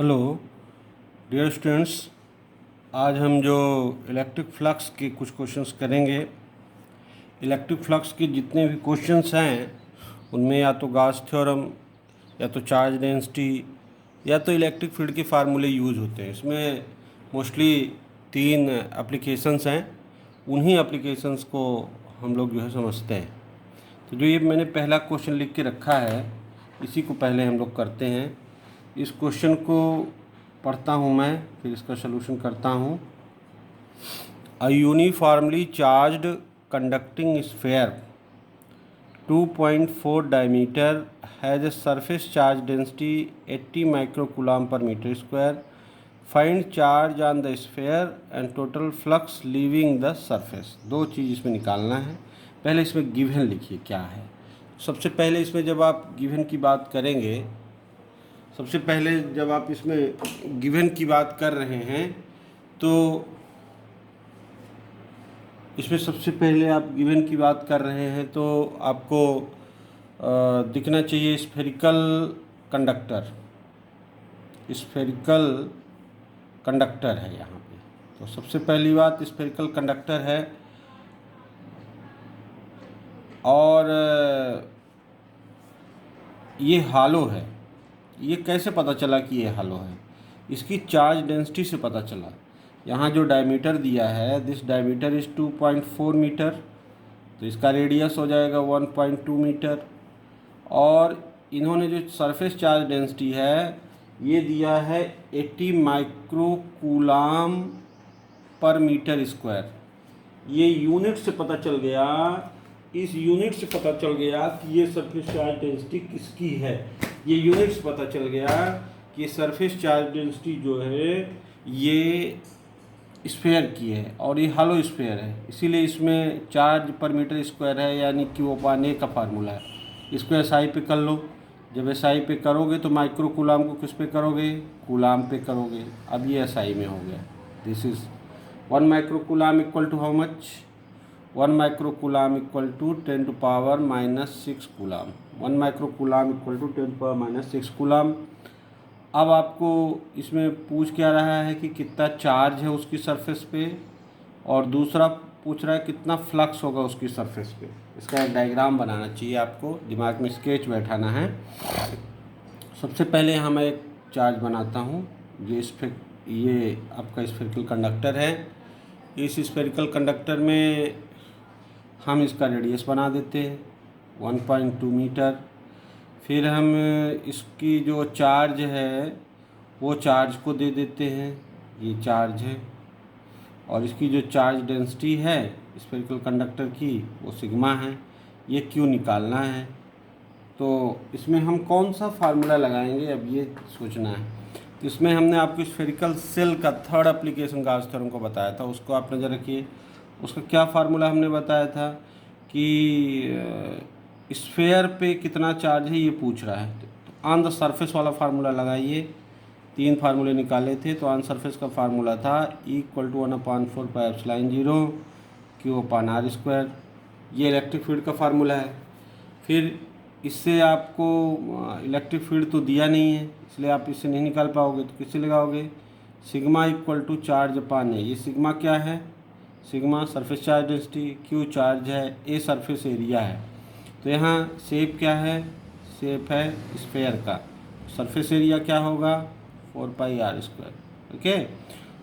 Hello dear students, आज हम जो इलेक्ट्रिक फ्लक्स के कुछ क्वेश्चंस करेंगे। इलेक्ट्रिक फ्लक्स के जितने भी क्वेश्चंस हैं उनमें या तो गॉस थ्योरम या तो चार्ज डेंसिटी या तो इलेक्ट्रिक फील्ड के फार्मूले यूज होते हैं। इसमें मोस्टली 3 एप्लीकेशंस हैं, उन्हीं एप्लीकेशंस को हम लोग जो है समझते हैं। तो जो ये मैंने पहला क्वेश्चन लिख के रखा है इसी को पहले हम लोग करते हैं। इस क्वेश्चन को पढ़ता हूँ मैं, फिर इसका सलूशन करता हूँ। A uniformly charged conducting sphere 2.4 diameter has a surface charge density 80 microcoulomb per meter square. Find charge on the sphere and total flux leaving the surface। दो चीज़ इसमें निकालना है। पहले इसमें गिवन लिखिए क्या है। सबसे पहले इसमें जब आप गिवन की बात करेंगे, सबसे पहले जब आप इसमें गिवन की बात कर रहे हैं तो इसमें सबसे पहले आप गिवन की बात कर रहे हैं तो आपको दिखना चाहिए स्फेरिकल कंडक्टर। स्फेरिकल कंडक्टर है यहाँ पे। तो सबसे पहली बात स्फेरिकल कंडक्टर है और ये हालो है। ये कैसे पता चला कि ये हालो है? इसकी चार्ज डेंसिटी से पता चला। यहाँ जो डायमीटर दिया है, दिस डायमीटर इज़ 2.4 मीटर, तो इसका रेडियस हो जाएगा 1.2 मीटर। और इन्होंने जो सरफेस चार्ज डेंसिटी है ये दिया है 80 माइक्रोकूलाम पर मीटर स्क्वायर। ये यूनिट से पता चल गया, इस यूनिट से पता चल गया कि ये सरफेस चार्ज डेंसिटी किसकी है। ये यूनिट से पता चल गया कि सरफेस चार्ज डेंसिटी जो है ये स्फेयर की है और ये हॉलो स्फेयर है, इसीलिए इसमें चार्ज पर मीटर स्क्वायर है, यानी कि वो पाने का फार्मूला है। इसको एसआई पे कर लो। जब एसआई पे करोगे तो माइक्रो कूलाम को किस पे करोगे? कूलाम पे करोगे। अब ये एसआई में हो गया। This is 1 micro coulomb equal to how much? 1 micro coulomb equal to 10⁻⁻6 coulomb. 1 micro coulomb equal to 10⁻⁻6 coulomb. अब आपको इसमें पूछ क्या रहा है कि कितना चार्ज है उसकी सरफेस पे, और दूसरा पूछ रहा है कितना फ्लक्स होगा उसकी सरफेस पे। इसका एक डायग्राम बनाना चाहिए आपको, दिमाग में स्केच बैठाना है। सबसे पहले यहाँ मैं एक चार्ज बनाता हूँ। ये आपका स्फेरिकल कंडक्टर है। इस स्फेरिकल कंडक्टर में हम इसका रेडियस बना देते हैं 1.2 मीटर। फिर हम इसकी जो चार्ज है वो चार्ज को दे देते हैं, ये चार्ज है। और इसकी जो चार्ज डेंसिटी है स्फेरिकल कंडक्टर की वो सिग्मा है। ये क्यों निकालना है, तो इसमें हम कौन सा फार्मूला लगाएंगे अब ये सोचना है। तो इसमें हमने आपको स्फेरिकल सेल का थर्ड एप्लीकेशन गॉस थ्योरम को बताया था, उसको आप नज़र रखिए। उसका क्या फार्मूला हमने बताया था कि स्फेयर पे कितना चार्ज है ये पूछ रहा है। तो ऑन द सरफेस वाला फार्मूला लगाइए। 3 फार्मूले निकाले थे। तो ऑन सरफेस का फार्मूला था इक्वल टू 1/4πε0 Q/r²। ये इलेक्ट्रिक फील्ड का फार्मूला है। फिर इससे आपको इलेक्ट्रिक फील्ड तो दिया नहीं है, इसलिए आप इससे नहीं निकाल पाओगे। तो किससे लगाओगे? सिग्मा इक्वल टू चार्ज अपान ए। ये सिग्मा क्या है? Sigma surface charge density, Q charge है, ए सरफेस एरिया है। तो यहाँ शेप क्या है? शेप है स्फेयर का। सरफेस एरिया क्या होगा? 4πr²। Okay,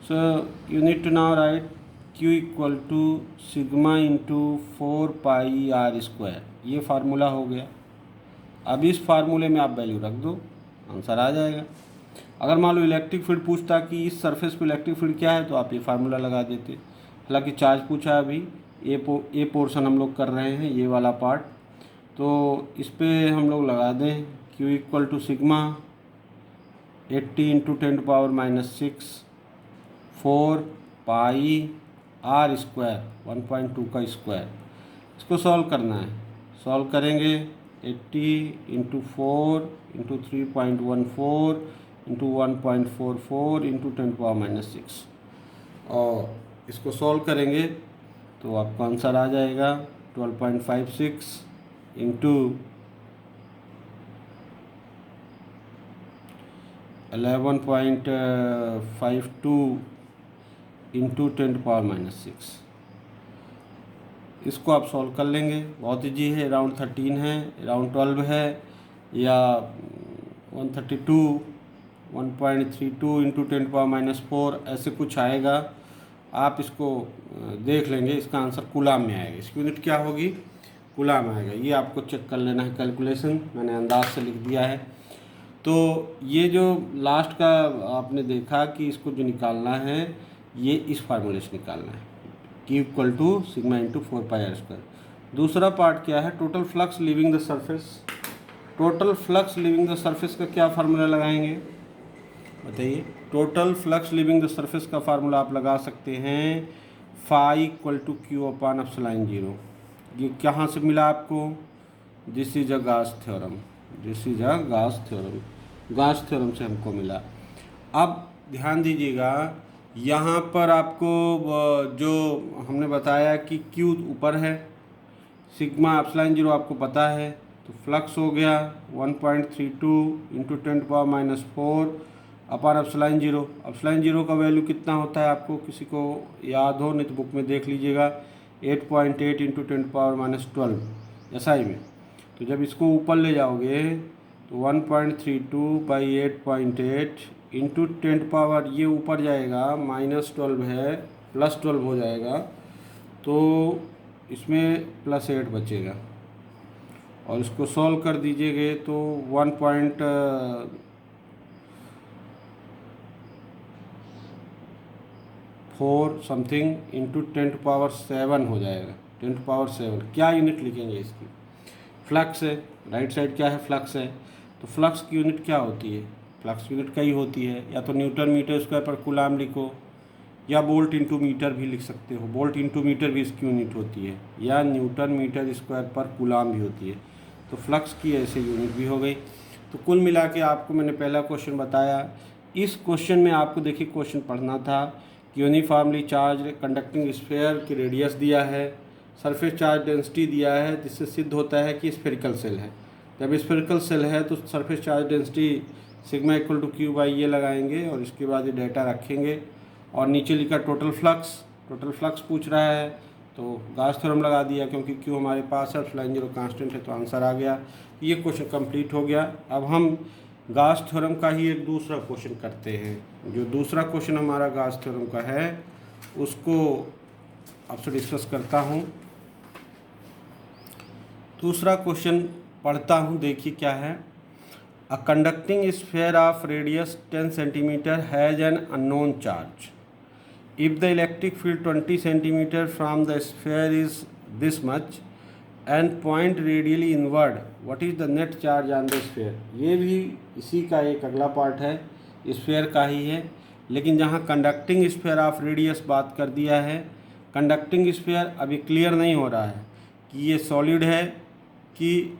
so you need to now write Q equal to sigma into 4πr²। ये फार्मूला हो गया। अब इस फार्मूले में आप वैल्यू रख दो, आंसर आ जाएगा। अगर मान लो इलेक्ट्रिक फील्ड पूछता कि इस सरफेस पे इलेक्ट्रिक फील्ड क्या है तो आप ये फार्मूला लगा देते। हालांकि चार्ज पूछा अभी, ए पोर्शन हम लोग कर रहे हैं, ये वाला पार्ट। तो इस पर हम लोग लगा दें Q equal to sigma 80 into 10⁻⁻6 4πr², 1.2 का स्क्वायर। इसको सॉल्व करना है। सॉल्व करेंगे 80 इंटू 4 इंटू 3.14 इंटू 1.44 इंटू 10⁻⁻6, और इसको सॉल्व करेंगे तो आपको आंसर आ जाएगा 12.56 इंटू 11.52 इंटू 10⁻⁻6। इसको आप सॉल्व कर लेंगे, बहुत ईजी है। अराउंड 13 है, अराउंड 12 है, या 132 1.32 इंटू 10⁻⁴ ऐसे कुछ आएगा। आप इसको देख लेंगे, इसका आंसर कूलाम में आएगा। इसकी यूनिट क्या होगी? कूलाम आएगा। ये आपको चेक कर लेना है, कैलकुलेशन मैंने अंदाज से लिख दिया है। तो ये जो लास्ट का आपने देखा कि इसको जो निकालना है, ये इस फार्मूले से निकालना है, Q equal to sigma into 4πr²। दूसरा पार्ट क्या है? Total flux leaving the surface. Total flux leaving the surface का क्या फार्मूला लगाएंगे बताइए? Total flux leaving the surface का फार्मूला आप लगा सकते हैं फाई इक्वल टू Q/ε0। ये कहाँ से मिला आपको? This is a Gauss theorem. This is a Gauss theorem. Gauss theorem से हमको मिला। अब ध्यान दीजिएगा, यहाँ पर आपको जो हमने बताया कि Q ऊपर है, सिग्मा ε0 आपको पता है, तो फ्लक्स हो गया 1.32 इंटू 10⁻⁴ अपान ε0। ε0 का वैल्यू कितना होता है आपको किसी को याद हो, नहीं तो बुक में देख लीजिएगा, 8.8 इंटू 10⁻12 SI में। तो जब इसको ऊपर ले जाओगे तो 1.32 बाई 8.8 इंटू 10 ये ऊपर जाएगा, -12 है, +12 हो जाएगा, तो इसमें +8 बचेगा। और इसको सॉल्व कर दीजिएगा तो 1.4 समथिंग इंटू 10⁻7 हो जाएगा। 10⁻7 क्या यूनिट लिखेंगे इसकी? फ्लक्स है, राइट साइड क्या है? फ्लक्स है। तो फ्लक्स की यूनिट क्या होती है? फ्लक्स यूनिट कई होती है, या तो न्यूटन मीटर स्क्वायर पर कूलाम लिखो, या बोल्ट इंटू मीटर भी लिख सकते हो। बोल्ट इंटू मीटर भी इसकी यूनिट होती है, या न्यूटन मीटर स्क्वायर पर कूलाम भी होती है। तो फ्लक्स की ऐसे यूनिट भी हो गई। तो कुल मिला के आपको मैंने पहला क्वेश्चन बताया। इस क्वेश्चन में आपको देखिए क्वेश्चन पढ़ना था कि यूनिफॉर्मली चार्ज कंडक्टिंग स्फीयर की रेडियस दिया है, सरफेस चार्ज डेंसिटी दिया है, जिससे सिद्ध होता है कि स्फेरिकल सेल है। जब स्फेरिकल सेल है तो surface charge density sigma equal to Q by ये लगाएंगे, और इसके बाद ये डाटा रखेंगे। और नीचे लिखा टोटल फ्लक्स। टोटल फ्लक्स पूछ रहा है तो गॉस थ्योरम लगा दिया, क्योंकि Q हमारे पास है, ε0 कांस्टेंट है, तो आंसर आ गया। ये क्वेश्चन कंप्लीट हो गया। अब हम गॉस थ्योरम का ही एक दूसरा क्वेश्चन करते हैं। जो दूसरा क्वेश्चन हमारा गॉस थ्योरम का है उसको आपसे डिस्कस करता हूँ। दूसरा क्वेश्चन पढ़ता हूँ, देखिए क्या है। A conducting sphere of radius 10 centimetre has an unknown charge. If the electric field 20 centimeter from the sphere is this much and point radially inward, what is the net charge on the sphere? ये भी इसी का एक अगला part है, sphere का ही है, लेकिन जहाँ कंडक्टिंग स्फीयर ऑफ रेडियस बात कर दिया है। कंडक्टिंग स्फीयर अभी क्लियर नहीं हो रहा है कि ये सॉलिड है कि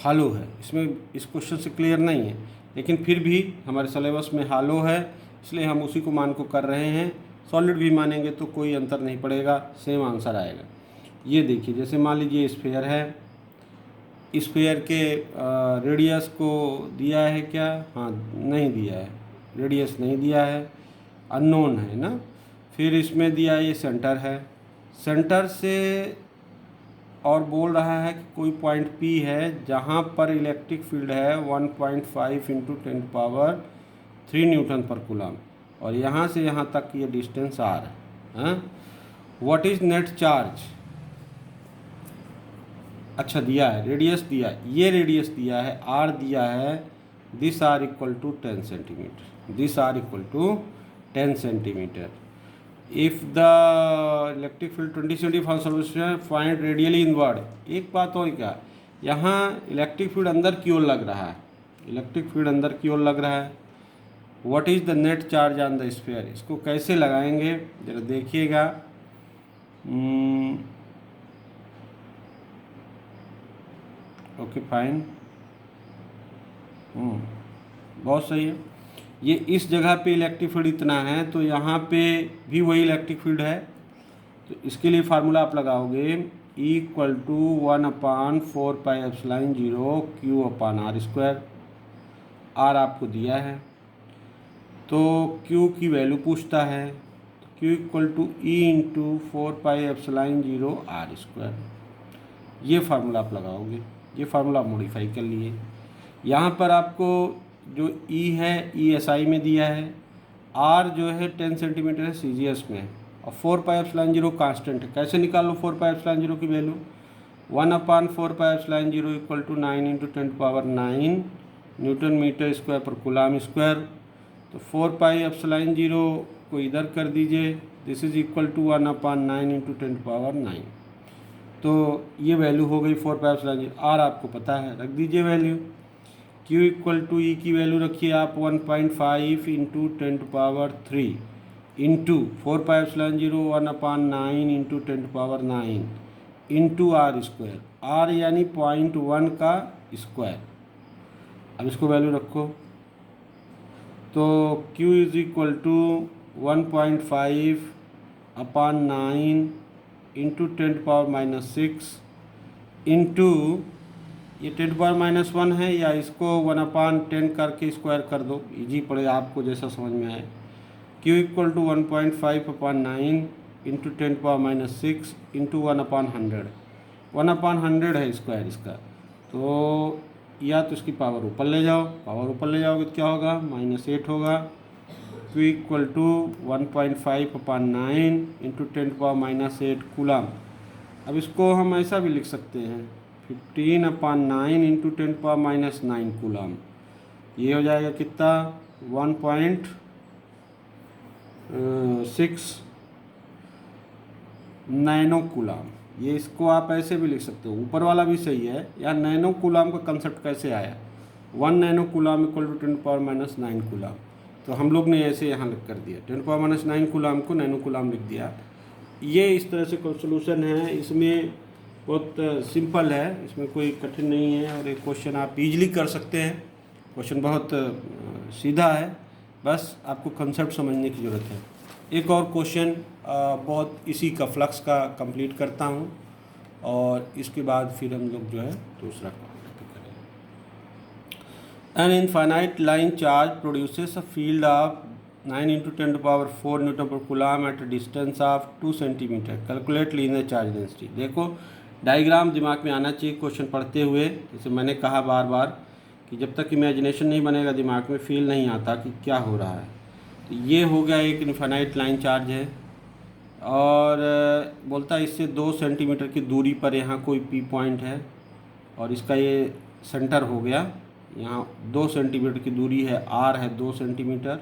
हालो है, इसमें इस क्वेश्चन से क्लियर नहीं है, लेकिन फिर भी हमारे सिलेबस में हालो है, इसलिए हम उसी को मान को कर रहे हैं। सॉलिड भी मानेंगे तो कोई अंतर नहीं पड़ेगा, सेम आंसर आएगा। ये देखिए, जैसे मान लीजिए स्फीयर है, स्फीयर के रेडियस को दिया है क्या? हाँ, नहीं दिया है, रेडियस नहीं दिया है, अननोन है ना। फिर इसमें दिया है ये सेंटर है, सेंटर से और बोल रहा है कि कोई पॉइंट P है जहाँ पर इलेक्ट्रिक फील्ड है 1.5 इंटू 10⁻³ न्यूटन पर कूलम, और यहाँ से यहाँ तक ये डिस्टेंस R है। What is net charge? अच्छा दिया है, रेडियस दिया है, ये रेडियस दिया है, R दिया है, this R equal to 10 centimetre, this R equal to 10 centimetre. If the electric field 20 centimetre service find radially inward. एक बात और क्या, यहाँ इलेक्ट्रिक फील्ड अंदर की ओर लग रहा है, इलेक्ट्रिक फील्ड अंदर की ओर लग रहा है। What is the net charge on the sphere? इसको कैसे लगाएंगे जरा देखिएगा। ओके फाइन, बहुत सही है। ये इस जगह पे इलेक्ट्रिक फील्ड इतना है, तो यहाँ पे भी वही इलेक्ट्रिक फील्ड है, तो इसके लिए फार्मूला आप लगाओगे इक्वल टू 1/4πε0 Q/r²। आर आपको दिया है। तो Q की वैल्यू पूछता है, तो Q equal to E into 4πε0 R square. ये फार्मूला आप लगाओगे, ये फार्मूला आप मॉडिफाई कर लिए। यहाँ पर आपको जो E है ESI में दिया है, R जो है 10 सेंटीमीटर है CGS में, और 4πε0 कांस्टेंट है। कैसे निकालो 4πε0 की value? 1/4πε0 equal to 9 into 10⁹ newton metre square पर कूलम स्क्वायर। तो 4πε0 को इधर कर दीजिए, this is equal to 1/9 into 10⁹। तो ये वैल्यू हो गई 4πε0। आर आपको पता है, रख दीजिए value. Q equal to E की वैल्यू रखिए आप 1.5 into 10⁻³ into 4πε0 1/9 into 10⁹ into R square. R यानी 0.1 का स्क्वायर। अब इसको वैल्यू रखो, तो Q is equal to 1.5/9 into 10⁻6 into ये 10⁻1 है, या इसको 1/10 करके स्क्वायर कर दो, इजी पड़े आपको जैसा समझ में आए। Q equal to 1.5/9 into 10⁻6 into 1/100। 1/100 है स्क्वायर इसका, तो या तो इसकी पावर ऊपर ले जाओ, पावर ऊपर ले जाओगे तो क्या होगा? -8 होगा। Q equal to 1.5/9 into 10⁻8 coulomb. अब इसको हम ऐसा भी लिख सकते हैं 15/9 इंटू 10⁻9 कूलम। ये हो जाएगा कितना? 1.6 नैनो कूलम। ये इसको आप ऐसे भी लिख सकते हो, ऊपर वाला भी सही है। या नैनो कूलम का कंसेप्ट कैसे आया? 1 nano coulomb equal to 10⁻9 coulomb. तो हम लोग ने ऐसे यहाँ लिख कर दिया, 10⁻9 कूलम को नैनो कूलम लिख दिया। ये इस तरह से सोल्यूशन है, इसमें बहुत सिंपल है, इसमें कोई कठिन नहीं है, और एक क्वेश्चन आप इजीली कर सकते हैं। क्वेश्चन बहुत सीधा है, बस आपको कंसेप्ट समझने की ज़रूरत है। एक और क्वेश्चन बहुत इसी का फ्लक्स का कंप्लीट करता हूँ, और इसके बाद फिर हम लोग जो है दूसरा करेंगे। An infinite line charge produces a field of 9 into 10⁴ newton पर coulomb at distance of 2 centimetre. Calculate linear charge density. देखो डायग्राम दिमाग में आना चाहिए क्वेश्चन पढ़ते हुए। जैसे मैंने कहा बार बार कि जब तक इमेजिनेशन नहीं बनेगा दिमाग में, फील नहीं आता कि क्या हो रहा है। तो ये हो गया एक इनफाइनाइट लाइन चार्ज है, और बोलता है इससे 2 सेंटीमीटर की दूरी पर यहाँ कोई पी पॉइंट है, और इसका ये सेंटर हो गया। यहाँ 2 सेंटीमीटर की दूरी है, आर है 2 सेंटीमीटर।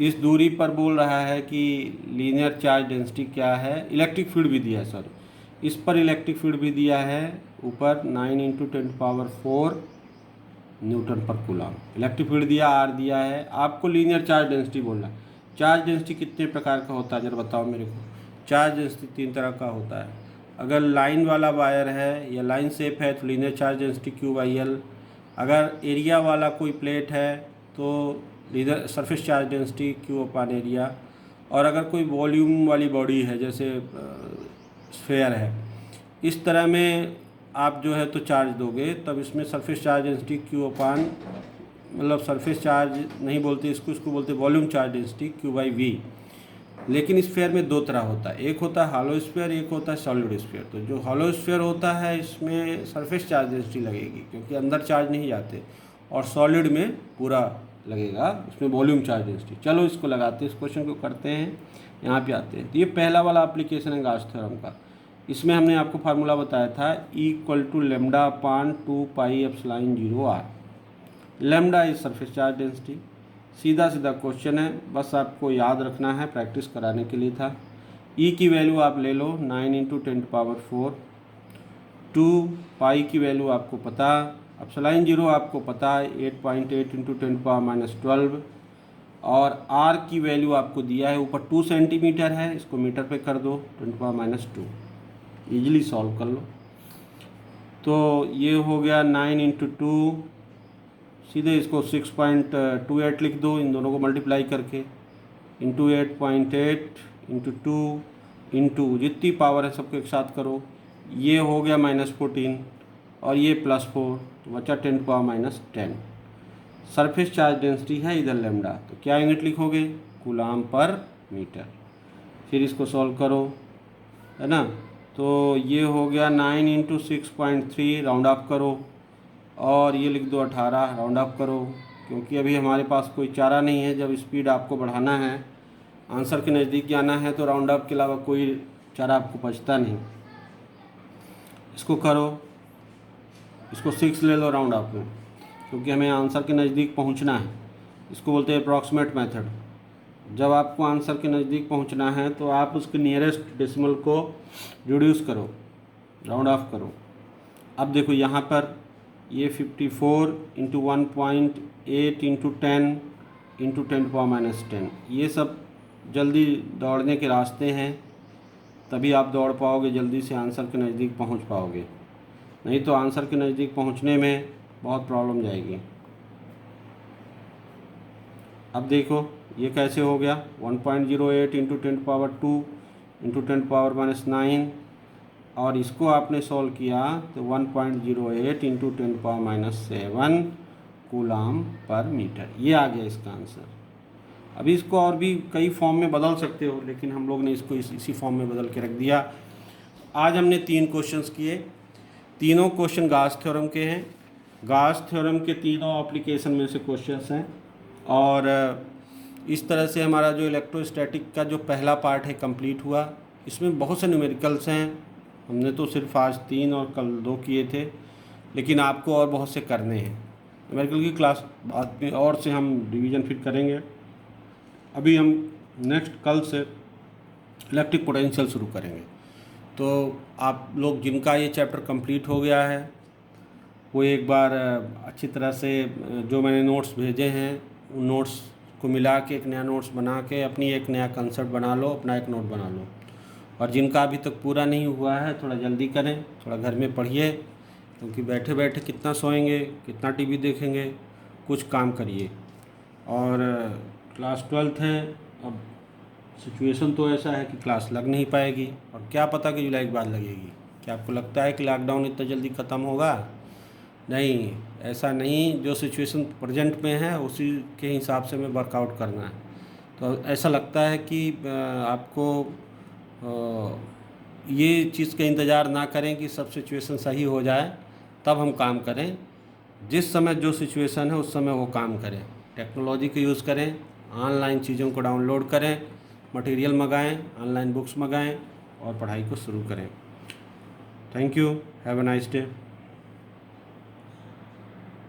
इस दूरी पर बोल रहा है कि लीनियर चार्ज डेंसिटी क्या है। इलेक्ट्रिक फील्ड भी दिया है, सॉरी, इस पर इलेक्ट्रिक फील्ड भी दिया है ऊपर 9 इंटू 10⁴ न्यूटन पर कूलम। इलेक्ट्रिक फील्ड दिया, आर दिया है, आपको लीनियर चार्ज डेंसिटी बोलना है। चार्ज डेंसिटी कितने प्रकार का होता है जरा बताओ मेरे को? चार्ज डेंसिटी 3 तरह का होता है। अगर लाइन वाला वायर है या लाइन शेप है तो लीनियर चार्ज डेंसिटी Q/L। अगर एरिया वाला कोई प्लेट है तो linear surface charge density Q/area। और अगर कोई वॉल्यूम वाली बॉडी है जैसे स्फेयर है, इस तरह में आप जो है तो चार्ज दोगे, तब इसमें सरफेस चार्ज डेंसिटी मतलब सरफेस चार्ज नहीं बोलते इसको बोलते वॉल्यूम चार्ज डेंसिटी Q/V। लेकिन स्फेयर में 2 तरह होता है, एक होता है हॉलो स्फेयर, एक होता है सॉलिड स्फेयर। तो जो हॉलो स्फेयर होता है इसमें सरफेस चार्ज डेंसिटी लगेगी क्योंकि अंदर चार्ज नहीं जाते, और सॉलिड में पूरा लगेगा, इसमें वॉल्यूम चार्ज डेंसिटी। चलो इसको लगाते हैं, इस क्वेश्चन को करते हैं, यहाँ पे आते हैं। तो ये पहला वाला एप्लीकेशन है गॉस थ्योरम का। इसमें हमने आपको फार्मूला बताया था E = λ/2πε0r। Lambda is surface charge density. सीधा सीधा क्वेश्चन है, बस आपको याद रखना है, प्रैक्टिस कराने के लिए था। E की वैल्यू आप ले लो 9 इंटू 10⁴, 2 पाई की वैल्यू आपको पता, ε0 आपको पता है 8.8 इंटू 10⁻12, और R की वैल्यू आपको दिया है ऊपर 2 सेंटीमीटर है, इसको मीटर पे कर दो 10⁻²। ईजिली सॉल्व कर लो। तो ये हो गया 9 इंटू 2, सीधे इसको 6.28 लिख दो, इन दोनों को मल्टीप्लाई करके, इंटू 8.8 इंटू 2 इंटू जितनी पावर है सबको एक साथ करो। ये हो गया -14 और ये +4, तो बचा 10⁻10। सरफेस चार्ज डेंसिटी है इधर लैम्डा, तो क्या यूनिट लिखोगे? कूलाम पर मीटर। फिर इसको सॉल्व करो, है ना। तो ये हो गया 9 इंटू 6.3, राउंड अप करो, और ये लिख दो 18, राउंड अप करो, क्योंकि अभी हमारे पास कोई चारा नहीं है। जब स्पीड आपको बढ़ाना है, आंसर के नज़दीक जाना है, तो राउंड अप के अलावा कोई चारा आपको बचता नहीं। इसको करो, इसको 6 ले लो राउंड अप में, क्योंकि हमें आंसर के नज़दीक पहुंचना है। इसको बोलते हैं अप्रॉक्सीमेट मेथड। जब आपको आंसर के नज़दीक पहुंचना है तो आप उसके नियरेस्ट डेसिमल को रिड्यूस करो, राउंड ऑफ करो। अब देखो यहाँ पर ये 54 इंटू 1.8 इंटू 10 इंटू 10⁻⁻10, ये सब जल्दी दौड़ने के रास्ते हैं, तभी आप दौड़ पाओगे, जल्दी से आंसर के नज़दीक पहुंच पाओगे। नहीं तो आंसर के नज़दीक पहुंचने में बहुत प्रॉब्लम जाएगी। अब देखो ये कैसे हो गया, 1.08 इंटू 10⁻2 इंटू 10⁻⁻9, और इसको आपने सॉल्व किया तो 1.08 इंटू 10⁻⁻7 कूलाम पर मीटर, ये आ गया इसका आंसर। अभी इसको और भी कई फॉर्म में बदल सकते हो, लेकिन हम लोग ने इसको इसी फॉर्म में बदल के रख दिया। आज हमने 3 क्वेश्चंस किए, तीनों क्वेश्चन गाउस थ्योरम के हैं। गाउस थ्योरम के तीनों एप्लीकेशन में से क्वेश्चंस हैं, और इस तरह से हमारा जो इलेक्ट्रोस्टैटिक का जो पहला पार्ट है कंप्लीट हुआ। इसमें बहुत से न्यूमेरिकल्स हैं, हमने तो सिर्फ आज 3 और कल 2 किए थे, लेकिन आपको और बहुत से करने हैं। न्यूमेरिकल की क्लास बाद में और से हम डिवीज़न फिट करेंगे। अभी हम नेक्स्ट कल से इलेक्ट्रिक पोटेंशियल शुरू करेंगे। तो आप लोग जिनका ये चैप्टर कंप्लीट हो गया है, वो एक बार अच्छी तरह से जो मैंने नोट्स भेजे हैं, उन नोट्स को मिला के एक नया नोट्स बना के अपनी एक नया कंसेप्ट बना लो, अपना एक नोट बना लो। और जिनका अभी तक पूरा नहीं हुआ है, थोड़ा जल्दी करें, थोड़ा घर में पढ़िए, क्योंकि बैठे बैठे कितना सोएंगे, कितना टीवी देखेंगे, कुछ काम करिए। और क्लास 12th है, अब सिचुएशन तो ऐसा है कि क्लास लग नहीं पाएगी, और क्या पता कि जुलाई के बाद लगेगी। क्या आपको लगता है कि लॉकडाउन इतना जल्दी ख़त्म होगा? नहीं, ऐसा नहीं। जो सिचुएशन प्रेजेंट में है उसी के हिसाब से हमें वर्कआउट करना है। तो ऐसा लगता है कि आपको ये चीज़ का इंतज़ार ना करें कि सब सिचुएशन सही हो जाए तब हम काम करें। जिस समय जो सिचुएशन है उस समय वो काम करें, टेक्नोलॉजी का यूज़ करें, ऑनलाइन चीज़ों को डाउनलोड करें, मटेरियल मंगाएं, ऑनलाइन बुक्स मंगाएं और पढ़ाई को शुरू करें। Thank you, have a nice day.